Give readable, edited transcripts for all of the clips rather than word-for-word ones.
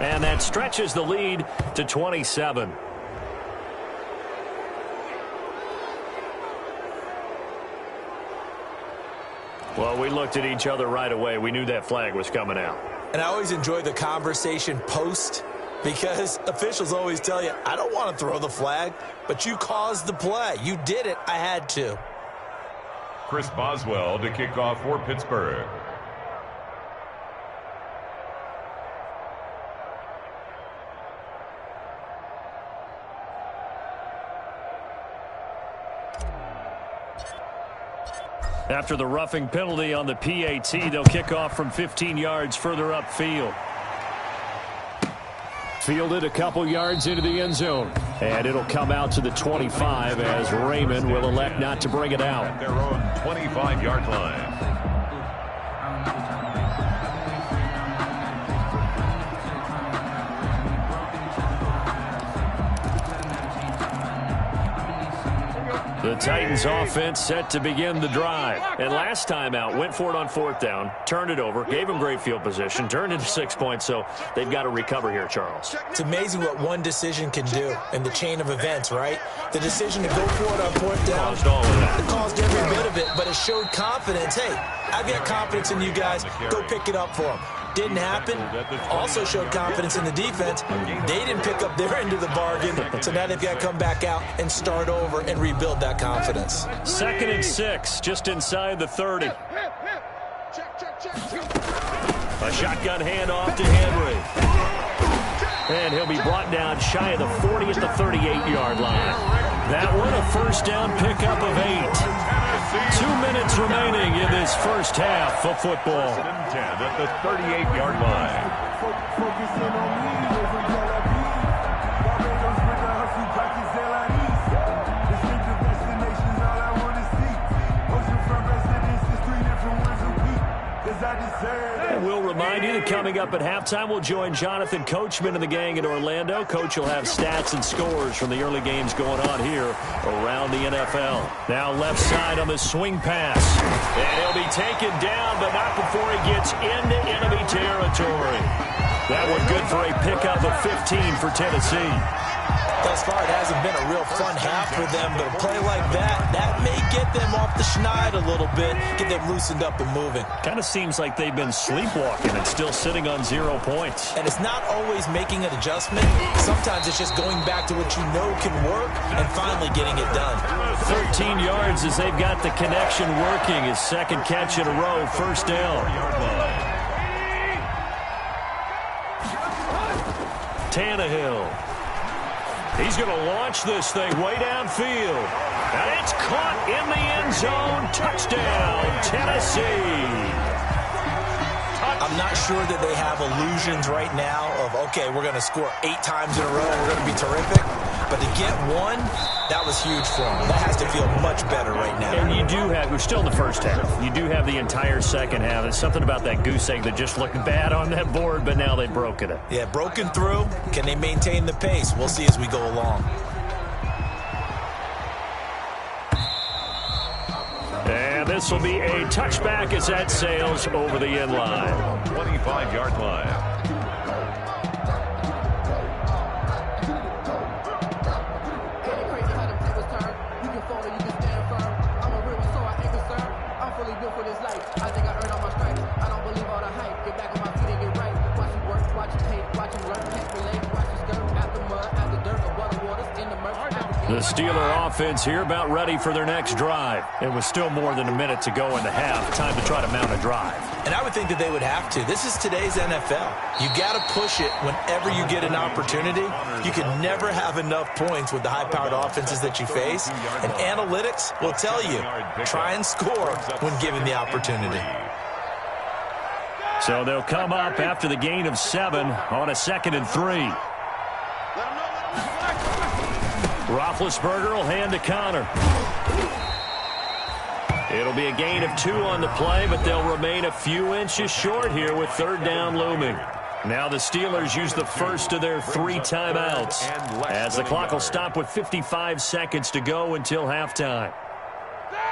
And that stretches the lead to 27. Well, we looked at each other right away. We knew that flag was coming out. And I always enjoy the conversation post, because officials always tell you, I don't want to throw the flag, but you caused the play. You did it. I had to. Chris Boswell to kick off for Pittsburgh. After the roughing penalty on the PAT, they'll kick off from 15 yards further upfield. Fielded a couple yards into the end zone. And it'll come out to the 25 as Raymond will elect not to bring it out. At their own 25-yard line. The Titans offense set to begin the drive. And last time out, went for it on fourth down, turned it over, gave them great field position, turned into 6 points, so they've got to recover here, Charles. It's amazing what one decision can do in the chain of events, right? The decision to go for it on fourth down, Caused all of that. It caused every bit of it, but it showed confidence. Hey, I've got confidence in you guys. Go pick it up for them. Didn't happen. Also showed confidence in the defense. They didn't pick up their end of the bargain, so now they've got to come back out and start over and rebuild that confidence. 2nd and 6, just inside the 30. A shotgun handoff to Henry. And he'll be brought down shy of the 40 at the 38-yard line. That one a first down pickup of 8. 2 minutes remaining in this first half of football. 10 at the 38-yard line. And we'll remind you that coming up at halftime, we'll join Jonathan Coachman and the gang in Orlando. Coach will have stats and scores from the early games going on here around the NFL. Now left side on the swing pass. And he'll be taken down, but not before he gets into enemy territory. That one good for a pickup of 15 for Tennessee. Thus far, it hasn't been a real fun half for them, but a play like that may get them off the schneid a little bit, get them loosened up and moving. Kind of seems like they've been sleepwalking and still sitting on 0 points. And it's not always making an adjustment. Sometimes it's just going back to what you know can work and finally getting it done. 13 yards as they've got the connection working. His second catch in a row, first down. Tannehill. He's going to launch this thing way downfield. And it's caught in the end zone. Touchdown, Tennessee. I'm not sure that they have illusions right now of, okay, we're going to score 8 times in a row. We're going to be terrific. But to get one, that was huge for them. That has to feel much better right now. And you do have, we're still in the first half. You do have the entire second half. There's something about that goose egg that just looked bad on that board, but now they've broken it. Yeah, broken through. Can they maintain the pace? We'll see as we go along. And this will be a touchback as that sails over the end line. 25-yard line. The Steeler offense here about ready for their next drive. And with still more than a minute to go in the half, time to try to mount a drive. And I would think that they would have to. This is today's NFL. You got to push it whenever you get an opportunity. You can never have enough points with the high-powered offenses that you face. And analytics will tell you, try and score when given the opportunity. So they'll come up after the gain of 7 on a 2nd and 3. Roethlisberger will hand to Connor. It'll be a gain of 2 on the play, but they'll remain a few inches short here with 3rd down looming. Now the Steelers use the first of their 3 timeouts as the clock will stop with 55 seconds to go until halftime.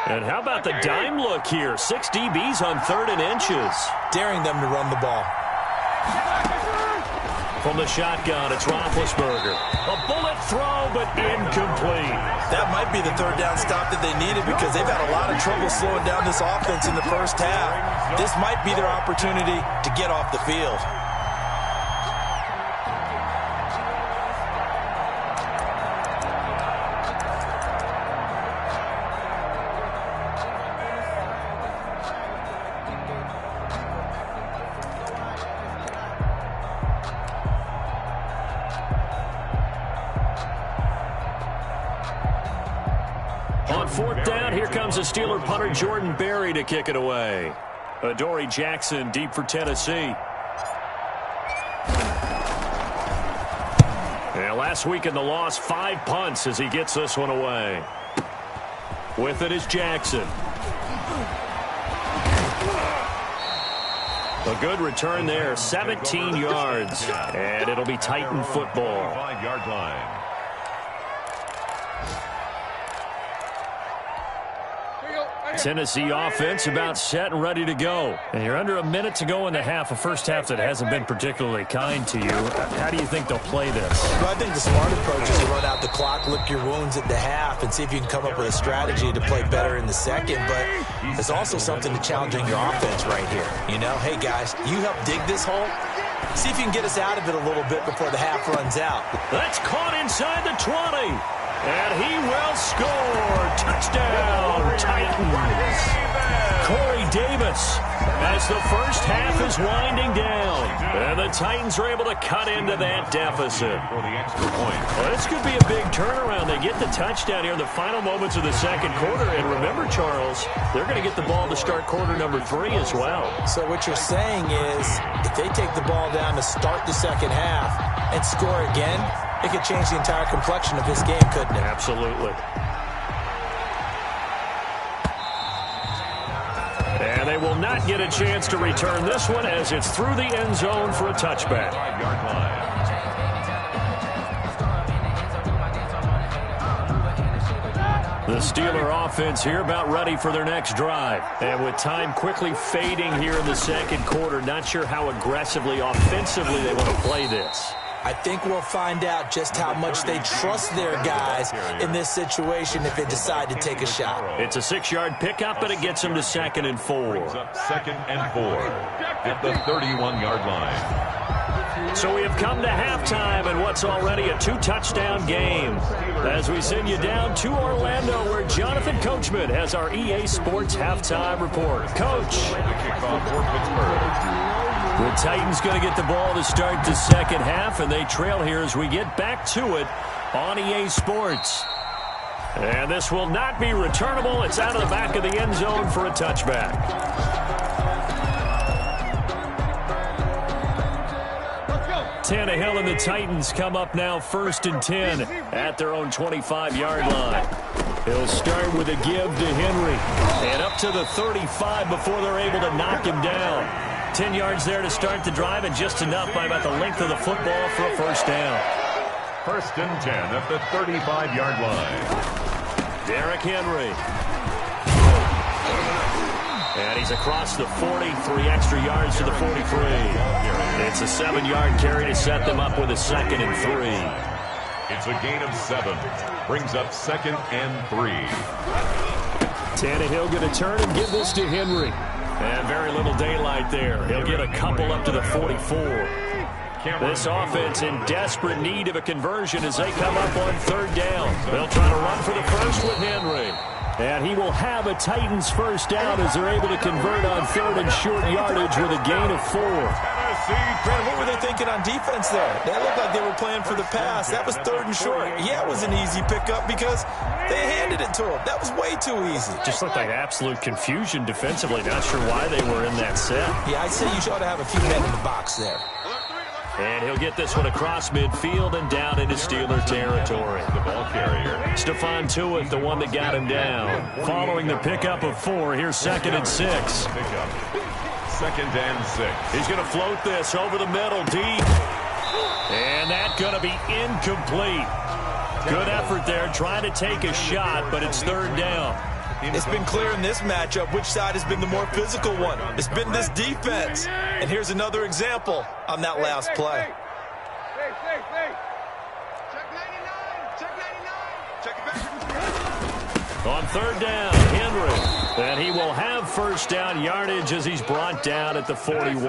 And how about the dime look here? 6 DBs on 3rd and inches. Daring them to run the ball. From the shotgun, it's Roethlisberger. A bullet throw, but incomplete. That might be the third down stop that they needed because they've had a lot of trouble slowing down this offense in the first half. This might be their opportunity to get off the field. On fourth down, here comes the Steeler punter Jordan Berry to kick it away. Adoree Jackson deep for Tennessee. And last week in the loss, 5 punts as he gets this one away. With it is Jackson. A good return there, 17 yards. And it'll be Titan football. 5-yard line. Tennessee offense about set and ready to go. And you're under a minute to go in the half, a first half that hasn't been particularly kind to you. How do you think they'll play this? Well, I think the smart approach is to run out the clock, lick your wounds at the half, and see if you can come up with a strategy to play better in the second. But there's also something to challenging your offense right here. You know, hey, guys, you help dig this hole. See if you can get us out of it a little bit before the half runs out. That's caught inside the 20. And he will score. Touchdown, Titans. Corey Davis as the first half is winding down. And the Titans are able to cut into that deficit. For the extra point. Well, this could be a big turnaround. They get the touchdown here in the final moments of the second quarter. And remember, Charles, they're going to get the ball to start quarter number 3 as well. So what you're saying is if they take the ball down to start the second half and score again, it could change the entire complexion of this game, couldn't it? Absolutely. And they will not get a chance to return this one as it's through the end zone for a touchback. 5-yard line. The Steeler offense here about ready for their next drive. And with time quickly fading here in the second quarter, not sure how aggressively, offensively they want to play this. I think we'll find out just how much they trust their guys in this situation if they decide to take a shot. It's a 6-yard pickup, but it gets them to 2nd and 4. Up 2nd and 4 at the 31-yard line. So we have come to halftime in what's already a 2-touchdown game. As we send you down to Orlando, where Jonathan Coachman has our EA Sports halftime report. Coach. The kickoff for Pittsburgh. The Titans going to get the ball to start the second half, and they trail here as we get back to it on EA Sports. And this will not be returnable. It's out of the back of the end zone for a touchback. Tannehill and the Titans come up now 1st and 10 at their own 25-yard line. He'll start with a give to Henry. And up to the 35 before they're able to knock him down. 10 yards there to start the drive, and just enough by about the length of the football for a first down. 1st and 10 at the 35-yard line. Derrick Henry. And he's across the 40, 3 extra yards to the 43. It's a 7-yard carry to set them up with a 2nd and 3. It's a gain of 7. Brings up 2nd and 3. Tannehill going to turn and give this to Henry. And very little daylight there. He'll get a couple up to the 44. This offense in desperate need of a conversion as they come up on 3rd down. They'll try to run for the first with Henry. And he will have a Titans first down as they're able to convert on 3rd and short yardage with a gain of 4. Brandon, what were they thinking on defense there? They looked like they were playing for the pass. That was 3rd and short. Yeah, it was an easy pickup because they handed it to him. That was way too easy. Just looked like absolute confusion defensively. Not sure why they were in that set. Yeah, I'd say you ought to have a few men in the box there. And he'll get this one across midfield and down into Steeler territory. The ball carrier. Stephon Tuitt, the one that got him down. Following the pickup of 4, here's 2nd and 6. Pickup. 2nd and 6. He's going to float this over the middle deep. And that's going to be incomplete. Good effort there, trying to take a shot, but it's 3rd down. It's been clear in this matchup which side has been the more physical one. It's been this defense. And here's another example on that last play. On third down, Henry. And he will have first down yardage as he's brought down at the 41.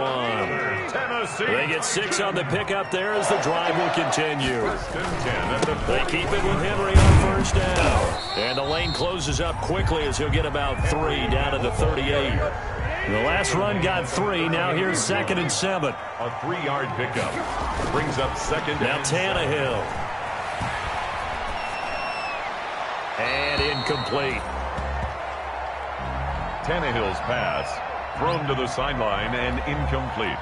They get 6 on the pickup there as the drive will continue. They keep it with Henry on first down. And the lane closes up quickly as he'll get about 3 down to the 38. The last run got 3. Now here's 2nd and 7. A 3-yard pickup. Brings up 2nd. Now Tannehill. And incomplete. Tannehill's pass thrown to the sideline and incomplete.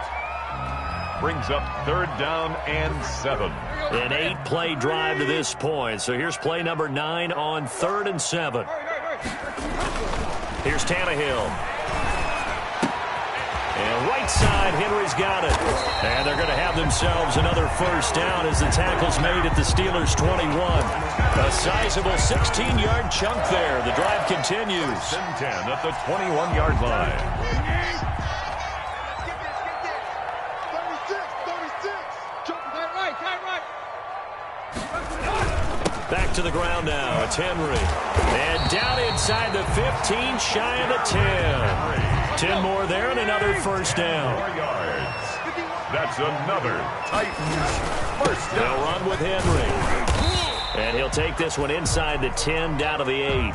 Brings up 3rd down and 7. An 8-play drive to this point. So here's play number 9 on 3rd and 7. Here's Tannehill. And right side, Henry's got it. And they're going to have themselves another first down as the tackle's made at the Steelers' 21. A sizable 16-yard chunk there. The drive continues. 10 at the 21-yard line. 36. Back to the ground now. It's Henry. And down inside the 15, shy of the 10. 10 more there and another first down. 4 yards. That's another Titans first down. They'll run with Henry. And he'll take this one inside the 10 down to the 8.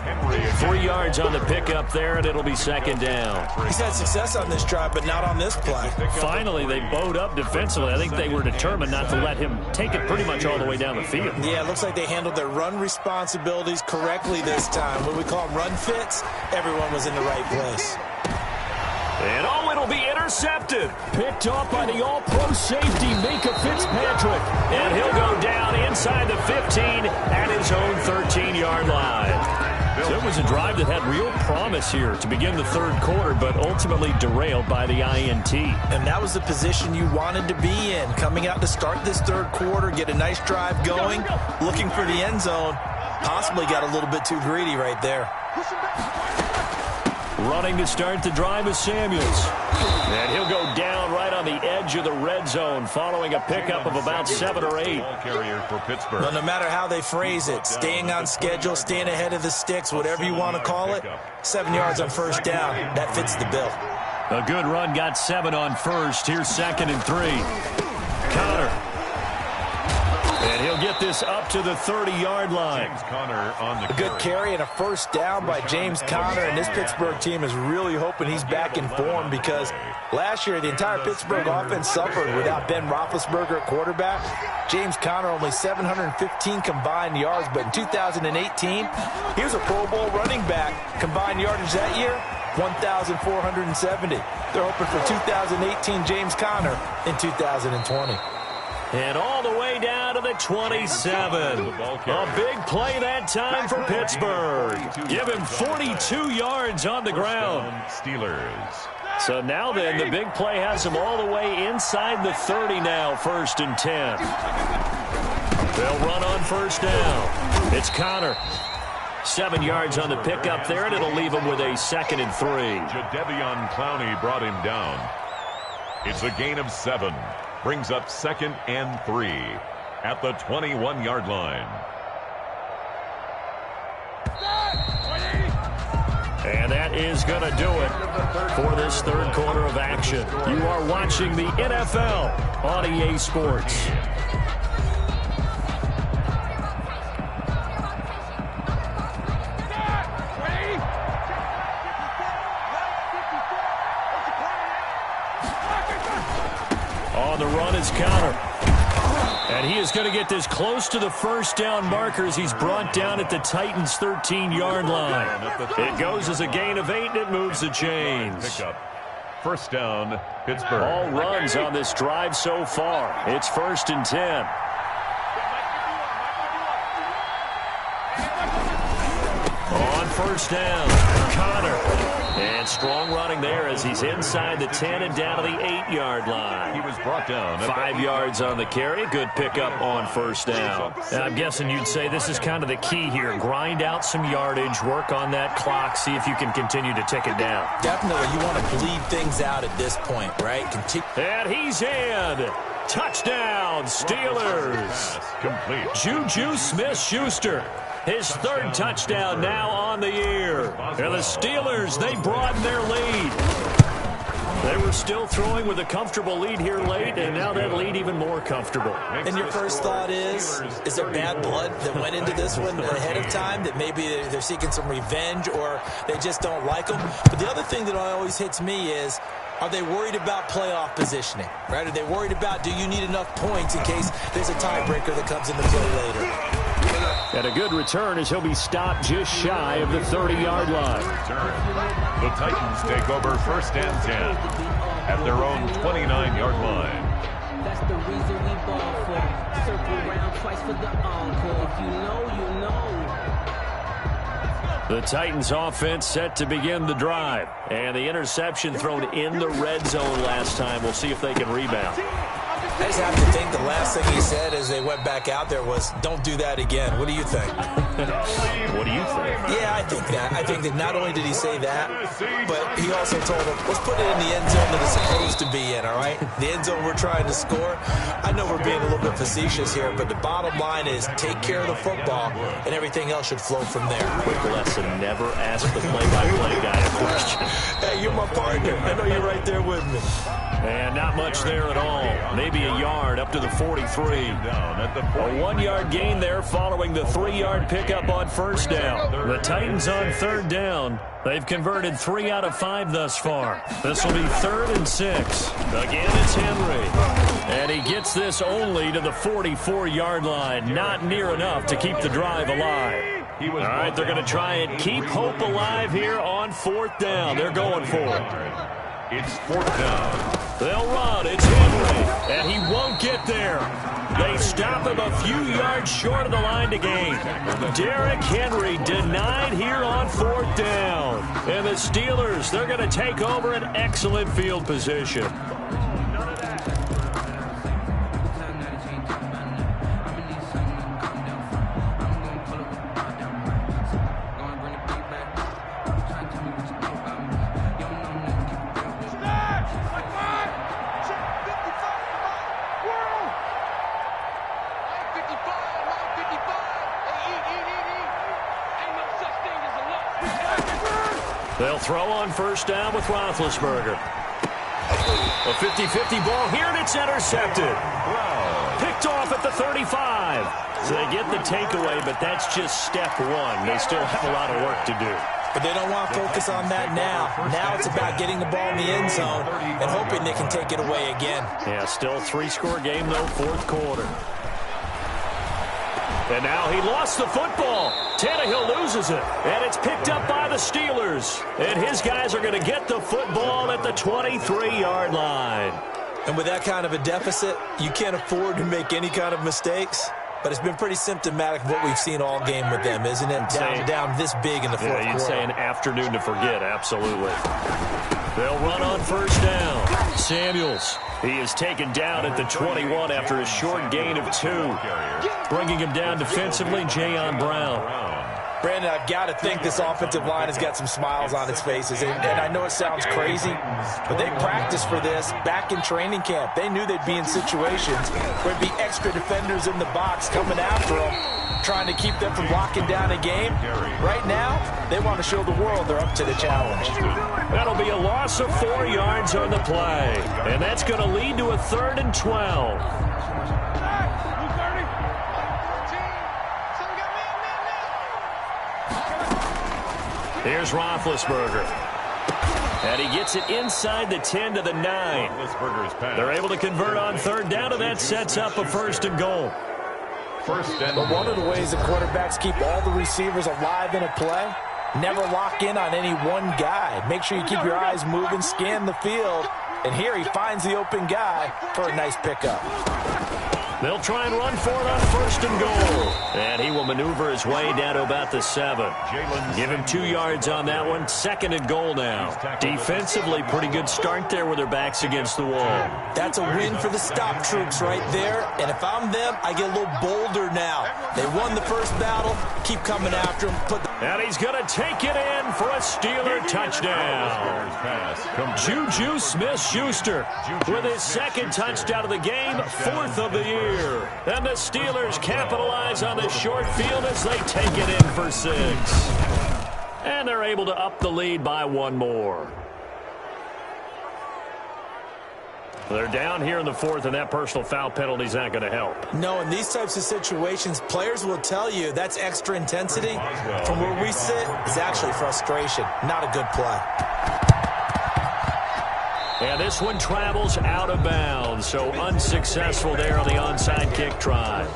3 yards on the pickup there, and it'll be 2nd down. He's had success on this drive, but not on this play. Finally, they bowed up defensively. I think they were determined not to let him take it pretty much all the way down the field. Yeah, it looks like they handled their run responsibilities correctly this time. What we call them run fits, everyone was in the right place. And it'll be intercepted. Picked off by the all-pro safety, Mika Fitzpatrick. And he'll go down inside the 15 at his own 13-yard line. So it was a drive that had real promise here to begin the 3rd quarter, but ultimately derailed by the INT. And that was the position you wanted to be in. Coming out to start this 3rd quarter, get a nice drive going, looking for the end zone. Possibly got a little bit too greedy right there. Running to start the drive is Samuels. And he'll go down right on the edge of the red zone following a pickup of about 7 or 8. Ball carrier for Pittsburgh. Well, no matter how they phrase it, staying on schedule, staying ahead of the sticks, whatever you want to call it, 7 yards on first down, that fits the bill. A good run got 7 on first. Here's 2nd and 3. Connor. And he'll get this up to the 30-yard line. James Conner on the A good carry and a first down by James Conner, and this Pittsburgh team is really hoping he's back in form because last year the entire Pittsburgh offense suffered without Ben Roethlisberger at quarterback. James Conner only 715 combined yards, but in 2018, he was a Pro Bowl running back. Combined yardage that year, 1,470. They're hoping for 2018 James Conner in 2020. And all the way down to the 27. A big play that time for Pittsburgh. Give him 42 yards on the ground. Steelers. So now then, the big play has him all the way inside the 30 now, 1st and 10. They'll run on first down. It's Connor. 7 yards on the pickup there, and it'll leave him with a 2nd and 3. Jadeveon Clowney brought him down. It's a gain of 7. Brings up 2nd and 3 at the 21-yard line. And that is going to do it for this 3rd quarter of action. You are watching the NFL on EA Sports. On the run is Connor. And he is going to get this close to the first down marker as he's brought down at the Titans' 13-yard line. It goes as a gain of 8, and it moves the chains. First down, Pittsburgh. All runs on this drive so far. It's 1st and 10. On first down, Connor. And strong running there as he's inside the 10 and down to the 8-yard line. He was brought down. 5 yards on the carry. Good pickup on first down. And I'm guessing you'd say this is kind of the key here. Grind out some yardage, work on that clock, see if you can continue to tick it down. Definitely, you want to bleed things out at this point, right? And he's in. Touchdown, Steelers. Complete. Juju Smith-Schuster. His third touchdown now on the year. And the Steelers, they broaden their lead. They were still throwing with a comfortable lead here late, and now that lead even more comfortable. And your first thought is there bad blood that went into this one ahead of time, that maybe they're seeking some revenge or they just don't like them? But the other thing that always hits me is, are they worried about playoff positioning, right? Are they worried about, do you need enough points in case there's a tiebreaker that comes into play later? And a good return as he'll be stopped just shy of the 30-yard line. The Titans take over 1st and 10 at their own 29-yard line. That's the reason we ball for. Circle around twice for the encore. If you know, you know. The Titans offense set to begin the drive. And the interception thrown in the red zone last time. We'll see if they can rebound. I just have to think the last thing he said as they went back out there was, don't do that again. What do you think? What do you think? Yeah, I think that. I think that not only did he say that, but he also told them, let's put it in the end zone that it's supposed to be in, all right? The end zone we're trying to score. I know we're being a little bit facetious here, but the bottom line is take care of the football, and everything else should flow from there. Quick lesson, never ask the play-by-play guy a question. Hey, you're my partner. I know you're right there with me. And not much there at all. Maybe a yard up to the 43. A 1-yard gain there following the 3-yard pickup on first down. The Titans on 3rd down. They've converted 3 out of 5 thus far. This will be 3rd and 6. Again, it's Henry. And he gets this only to the 44-yard line. Not near enough to keep the drive alive. All right, they're going to try and keep hope alive here on 4th down. They're going for it. It's 4th down. They'll run. It's Henry. And he won't get there. They stop him a few yards short of the line to gain. Derrick Henry denied here on 4th down. And the Steelers, they're going to take over an excellent field position. They'll throw on first down with Roethlisberger. A 50-50 ball here, and it's intercepted. Picked off at the 35. So they get the takeaway, but that's just step one. They still have a lot of work to do. But they don't want to focus on that now. Now it's about getting the ball in the end zone and hoping they can take it away again. Yeah, still 3-score game, though, 4th quarter. And now he lost the football. Tannehill loses it. And it's picked up by the Steelers. And his guys are going to get the football at the 23-yard line. And with that kind of a deficit, you can't afford to make any kind of mistakes. But it's been pretty symptomatic of what we've seen all game with them, isn't it? Down this big in the 4th quarter. Yeah, you'd say an afternoon to forget, absolutely. They'll run on first down. Samuels, he is taken down at the 21 after a short gain of 2. Bringing him down defensively, Jayon Brown. Brandon, I've got to think this offensive line has got some smiles on its faces. And I know it sounds crazy, but they practiced for this back in training camp. They knew they'd be in situations where there'd be extra defenders in the box coming after them, trying to keep them from locking down a game. Right now, they want to show the world they're up to the challenge. That'll be a loss of 4 yards on the play. And that's going to lead to a 3rd and 12. Here's Roethlisberger. And he gets it inside the 10 to the 9. They're able to convert on 3rd down, and that sets up a 1st and goal. But one of the ways the quarterbacks keep all the receivers alive in a play, never lock in on any one guy. Make sure you keep your eyes moving, scan the field. And here he finds the open guy for a nice pickup. They'll try and run for it on 1st and goal. And he will maneuver his way down to about the 7. Give him 2 yards on that one. 2nd and goal now. Defensively, pretty good start there with their backs against the wall. That's a win for the stop troops right there. And if I'm them, I get a little bolder now. They won the first battle. Keep coming after them. And he's going to take it in for a Steeler touchdown. Juju Smith-Schuster with his 2nd touchdown of the game, 4th of the year. And the Steelers capitalize on the short field as they take it in for 6. And they're able to up the lead by 1 more. They're down here in the 4th, and that personal foul penalty is not going to help. No, in these types of situations, players will tell you that's extra intensity. From where we sit, it's actually frustration. Not a good play. And this one travels out of bounds, so unsuccessful there on the onside kick try.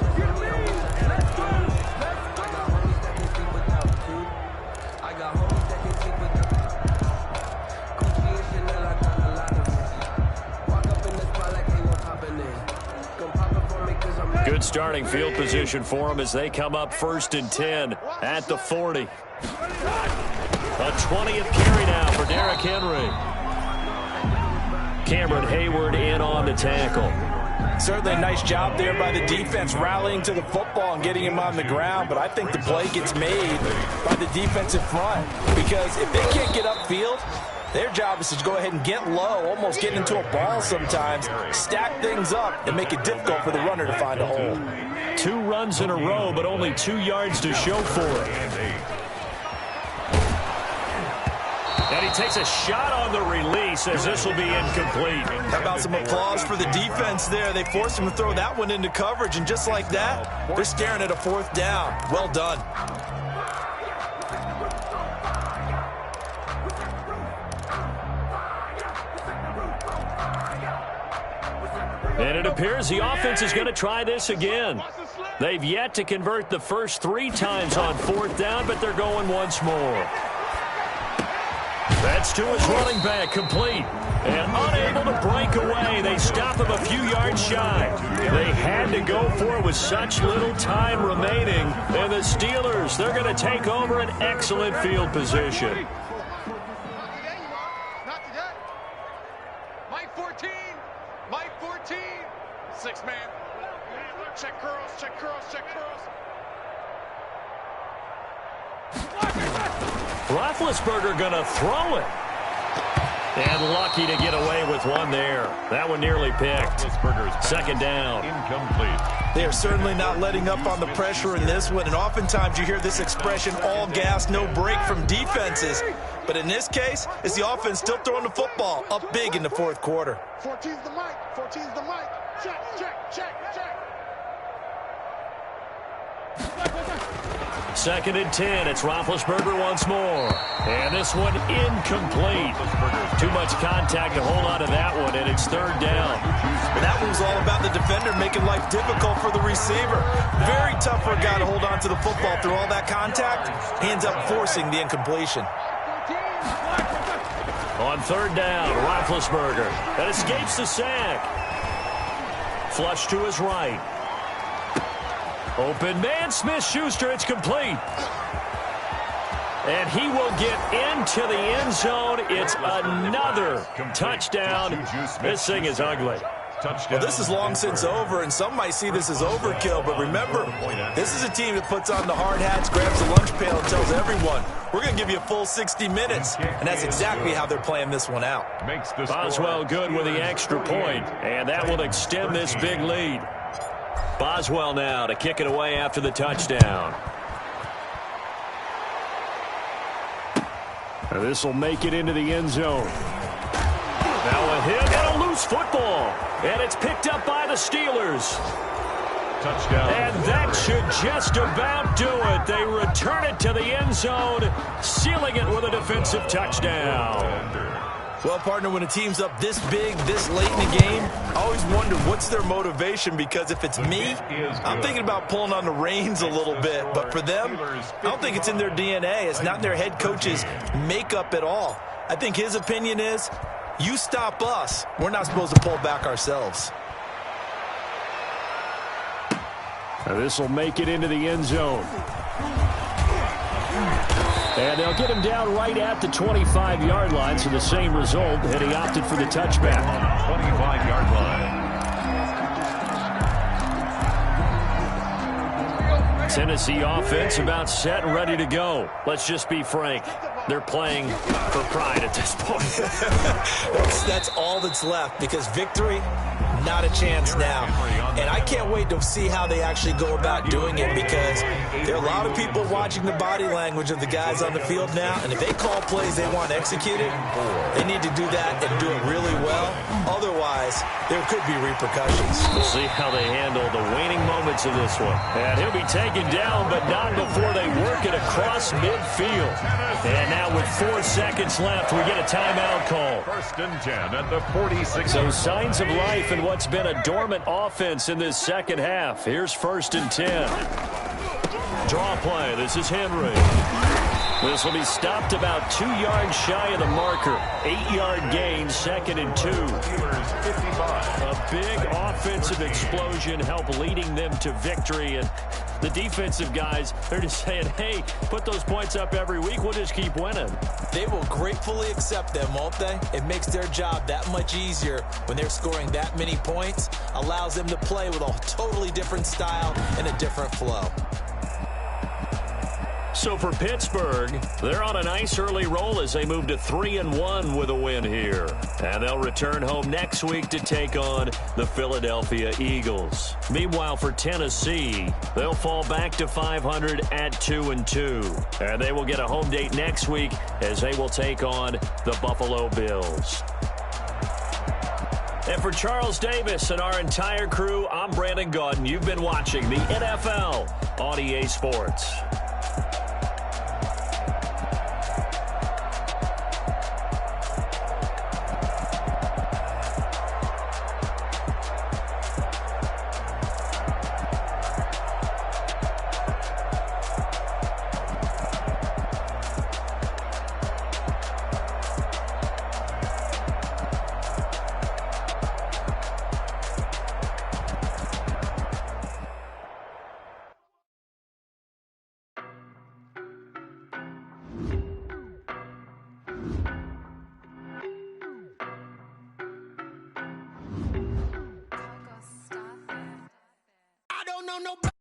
Good starting field position for them as they come up 1st and 10 at the 40. A 20th carry now for Derrick Henry. Cameron Hayward in on the tackle. Certainly a nice job there by the defense rallying to the football and getting him on the ground, but I think the play gets made by the defensive front because if they can't get upfield, their job is to go ahead and get low, almost get into a ball sometimes, stack things up, and make it difficult for the runner to find a hole. 2 runs in a row, but only 2 yards to show for it. And he takes a shot on the release as this will be incomplete. How about some applause for the defense there? They forced him to throw that one into coverage, and just like that, they're staring at a 4th down. Well done. And it appears the offense is going to try this again. They've yet to convert the first 3 times on 4th down, but they're going once more. That's to his running back, complete. And unable to break away. They stop him a few yards shy. They had to go for it with such little time remaining. And the Steelers, they're going to take over an excellent field position. Mike 14. Mike 14. 6-man. Check curls, check curls, check curls. Roethlisberger going to throw it. And lucky to get away with one there. That one nearly picked. 2nd down. Incomplete. They are certainly not letting up on the pressure in this one, and oftentimes you hear this expression, all gas, no break from defenses. But in this case, it's the offense still throwing the football up big in the 4th quarter. 14's the mic. 14's the mic. Check, check, check, check. 2nd and 10. It's Roethlisberger once more. And this one incomplete. Too much contact to hold on to that one, and it's 3rd down. And that one was all about the defender making life difficult for the receiver. Very tough for a guy to hold on to the football through all that contact. He ends up forcing the incompletion. On 3rd down, Roethlisberger. That escapes the sack. Flush to his right. Open man, Smith-Schuster, it's complete. And he will get into the end zone. It's another touchdown. This thing is ugly. Well, this is long since over, and some might see this as overkill, but remember, this is a team that puts on the hard hats, grabs the lunch pail, and tells everyone, we're going to give you a full 60 minutes, and that's exactly how they're playing this one out. Boswell good with the extra point, and that will extend this big lead. Boswell now to kick it away after the touchdown. This will make it into the end zone. Now a hit and a loose football. And it's picked up by the Steelers. Touchdown. And that should just about do it. They return it to the end zone, sealing it with a defensive touchdown. Well, partner, when a team's up this big, this late in the game, I always wonder what's their motivation, because if it's me, I'm thinking about pulling on the reins a little bit. But for them, I don't think it's in their DNA. It's not in their head coach's makeup at all. I think his opinion is, you stop us, we're not supposed to pull back ourselves. And this will make it into the end zone. And they'll get him down right at the 25-yard line, so the same result, and he opted for the touchback. 25-yard line. Tennessee offense about set and ready to go. Let's just be frank. They're playing for pride at this point. That's all that's left, because victory, not a chance now. And I can't wait to see how they actually go about doing it, because there are a lot of people watching the body language of the guys on the field now, and if they call plays they want executed, they need to do that and do it really well. Otherwise, there could be repercussions. We'll see how they handle the waning moments of this one. And he'll be taken down, but not before they work it across midfield. And now with 4 seconds left, we get a timeout call. 1st and 10 at the 46. So signs of life in what's been a dormant offense in this second half. Here's 1st and 10. Draw play. This is Henry. This will be stopped about 2 yards shy of the marker. 8-yard gain, 2nd and 2. A big offensive explosion helped leading them to victory. And the defensive guys, they're just saying, hey, put those points up every week. We'll just keep winning. They will gratefully accept them, won't they? It makes their job that much easier when they're scoring that many points. Allows them to play with a totally different style and a different flow. So for Pittsburgh, they're on a nice early roll as they move to 3-1 with a win here. And they'll return home next week to take on the Philadelphia Eagles. Meanwhile, for Tennessee, they'll fall back to 500 at 2-2. And they will get a home date next week as they will take on the Buffalo Bills. And for Charles Davis and our entire crew, I'm Brandon Gaudin. You've been watching the NFL on EA Sports. I don't know nobody.